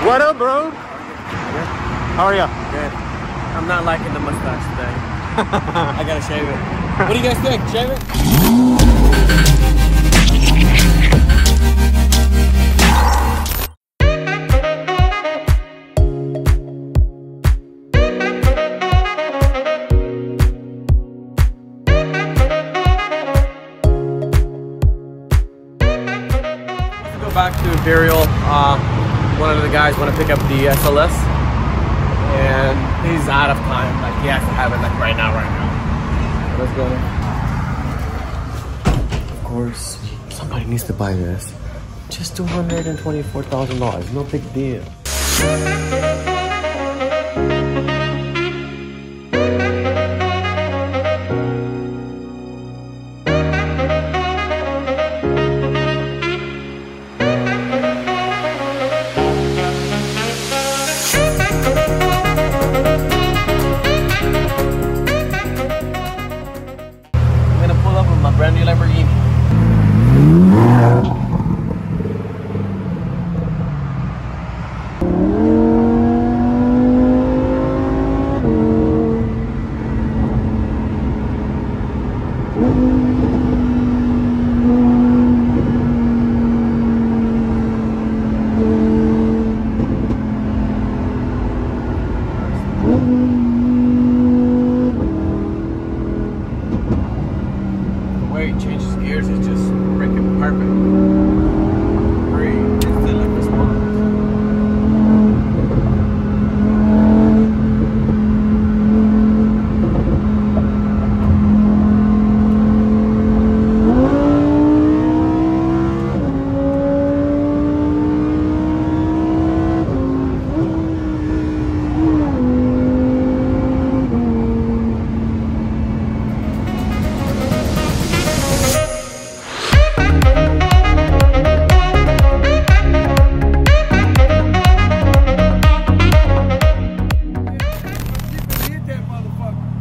What up, bro? How are ya? Good. I'm not liking the mustache today. I gotta shave it. What do you guys think? Shave it? Let's go back to Imperial. One of the guys want to pick up the SLS, and he's out of time. Like, he has to have it like right now. Let's go. Of course, somebody needs to buy this. Just $224,000. No big deal. Brand new Lamborghini. It changes gears, it's just freaking perfect. Great. It's still like this one.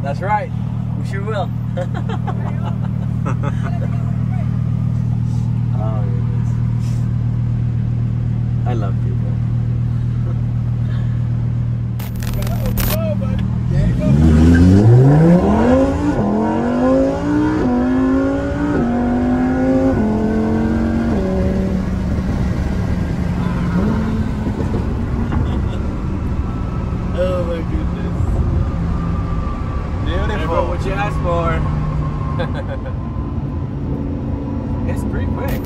That's right. We sure will. Oh, goodness. I love people. Oh my goodness. Beautiful. What you asked for. It's pretty quick.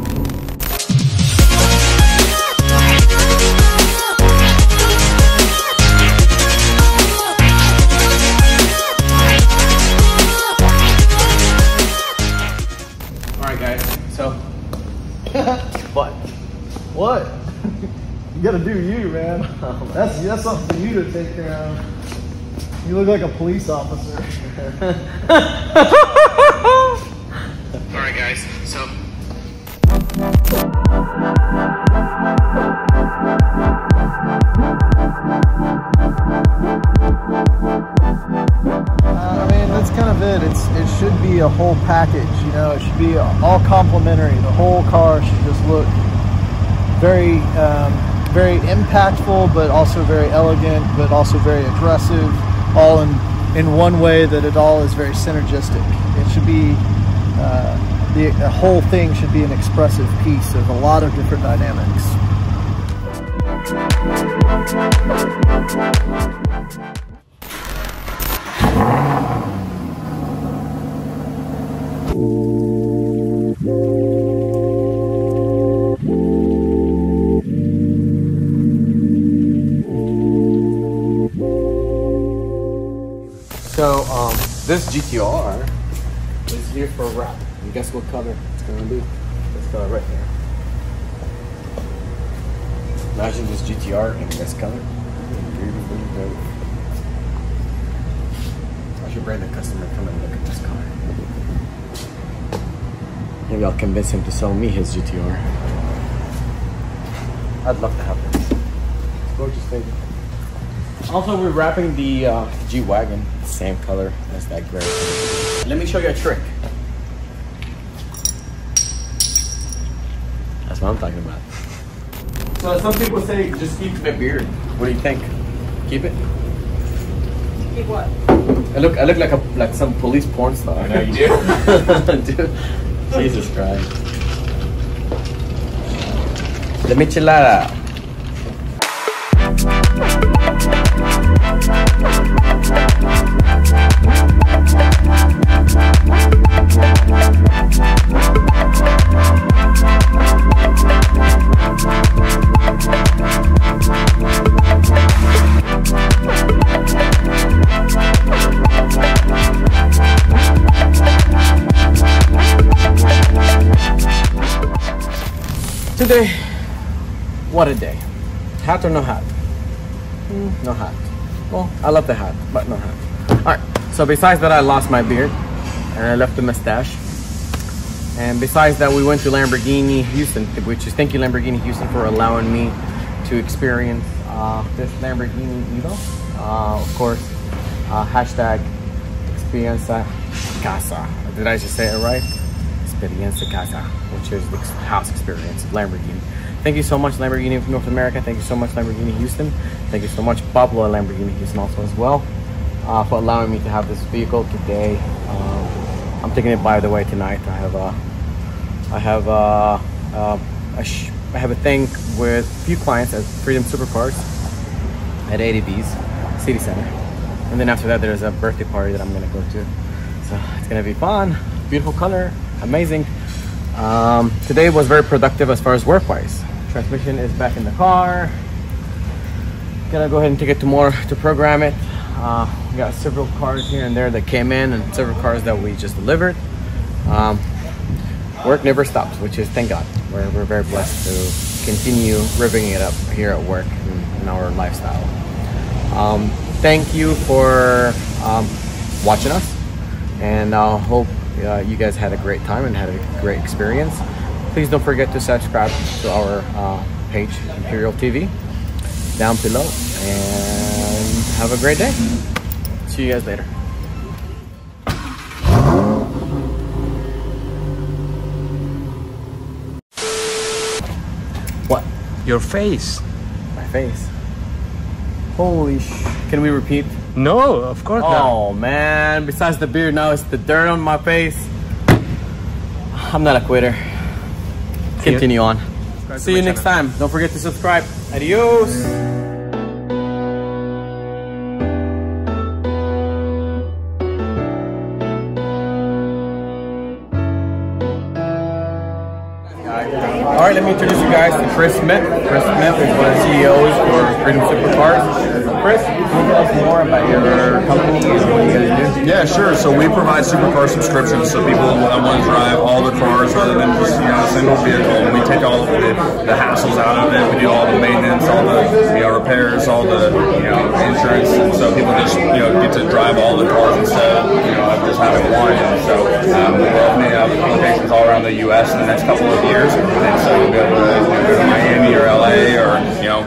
Alright guys, so What? You gotta do you, man. That's something for you to take care of. You look like a police officer. alright guys, so I mean, that's kind of it. It should be a whole package, you know. It should be all complimentary. The whole car should just look very, very impactful, but also very elegant, but also very aggressive. All in one way that it all is very synergistic. It should be the whole thing should be an expressive piece of a lot of different dynamics. So, this GTR is here for a wrap. And guess what color it's gonna be? This color right here. Imagine this GTR in this color. I should bring the customer to come and look at this car. Maybe I'll convince him to sell me his GTR. I'd love to have this. It's gorgeous thing. Also, we're wrapping the G-Wagon, same color as that gray. Let me show you a trick. That's what I'm talking about. So some people say just keep the beard. What do you think? Keep it? Keep what? I look like some police porn star. I know you do. Dude. Jesus Christ. The michelada. Today, what a day. Hat or no hat? No hat. Well, I love the hat, but no hat. Alright, so besides that, I lost my beard and I left the mustache. And besides that, we went to Lamborghini Houston, which is thank you Lamborghini Houston for allowing me to experience this Lamborghini Evo. Of course, hashtag Experiencia Casa. Did I just say it right? Experiencia Casa, which is the house experience of Lamborghini. Thank you so much, Lamborghini of North America. Thank you so much, Lamborghini Houston. Thank you so much, Pablo at Lamborghini Houston also as well, for allowing me to have this vehicle today. I'm taking it by the way tonight. I have a thing with a few clients at Freedom Supercars at ADV's City Center, and then after that there's a birthday party that I'm gonna go to. So it's gonna be fun. Beautiful color, amazing. Today was very productive as far as work-wise. Transmission is back in the car. Gonna go ahead and take it to program it. We got several cars here and there that came in and several cars that we just delivered. Work never stops, which is thank God. We're very blessed to continue revving it up here at work in our lifestyle. Thank you for watching us, and I hope you guys had a great time and had a great experience. Please don't forget to subscribe to our page, Imperial TV, down below, and have a great day. See you guys later. What? Your face. My face. Holy sh! Can we repeat? No, of course not. Oh man, besides the beard, now it's the dirt on my face. I'm not a quitter. Continue on. See you next time. Don't forget to subscribe. Adios. All right, let me introduce you guys to Chris Smith. Chris Smith is one of the CEOs for Freedom Supercars. Chris, can you tell us more about your company and what you guys do? Yeah, sure. So we provide supercar subscriptions, so people that want to drive all the cars rather than just a single vehicle. We take all of the hassles out of it. We do all the maintenance, all the repairs, all the insurance, and so people just get to drive all the cars instead of just having one. And so we're opening up locations all around the U.S. in the next couple of years, and so you'll be able to go to Miami or LA or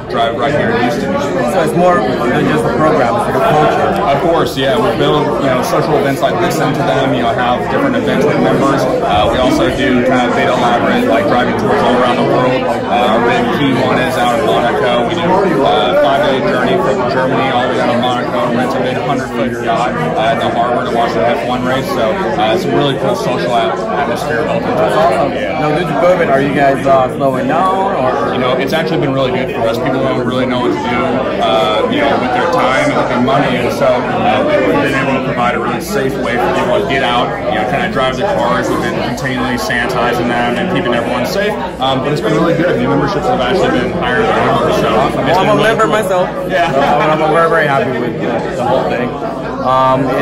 drive right here in Houston. So it's more than just a program; it's like a culture. Of course, yeah. We build social events like this into them. Have different events with members. We also do kind of big elaborate like driving tours all around the world. Our big key one is out in Monaco. We do a 5-day journey from Germany all the way down to Monaco. Rent a big 100-foot yacht at the harbor to watch the F1 race. So it's a really cool social atmosphere built into it. Awesome. Yeah. Now, due to COVID, are you guys slowing down, or it's actually been really good for us. People don't really know what to do, with their time and with their money, and so we've been able to provide a really safe way for people to get out, kind of drive the cars. We've been continually sanitizing them and keeping everyone safe. But it's been really good. New memberships have actually been higher than ever. So I'm a member myself. Yeah, I'm very, very happy with the whole thing.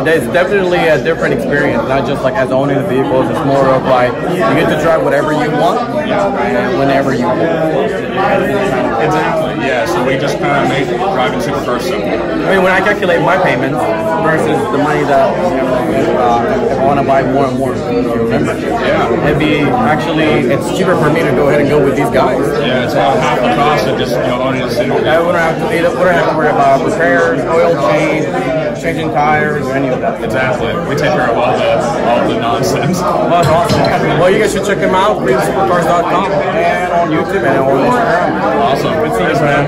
It's definitely a different experience, not just like as owning the vehicles. It's more of like you get to drive whatever you want and whenever you want. Exactly. Yeah. So we just kind of make driving supercars simple. I mean, when I calculate my payments versus the money that if I want to buy more and more membership, it'd be it's cheaper for me to go ahead and go with these guys. Yeah, it's about half the cost of just owning a single. I wouldn't have to worry about repairs, oil change, changing tires, or any of that. Exactly. We take care of all the nonsense. Well, that's awesome. Well, you guys should check them out, freedomsupercars.com, and on YouTube and on Instagram. Awesome. Thanks, man.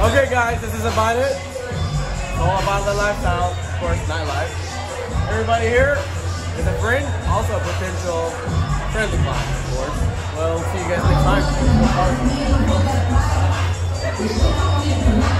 Okay guys, this is about it. It's all about the lifestyle, of course, nightlife. Everybody here is a friend, also a potential friendly client, of course. Well, see you guys next time.